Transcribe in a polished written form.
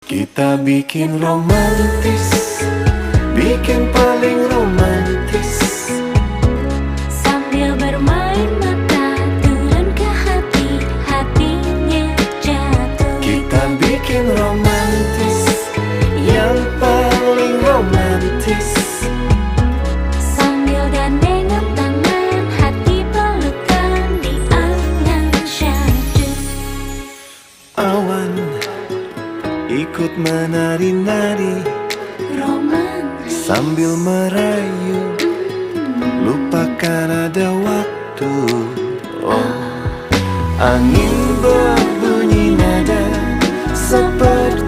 Kita bikin romantis, bikin paling romantis, sambil bermain mata turun ke hati, hatinya jatuh. kita bikin romantis, yang paling romantis, Sambil gandengan tangan, hati pelukan di angan syahdu. awan ikut menari-nari Romantis sambil merayu, lupakan ada waktu. Oh, angin berbunyi nada seperti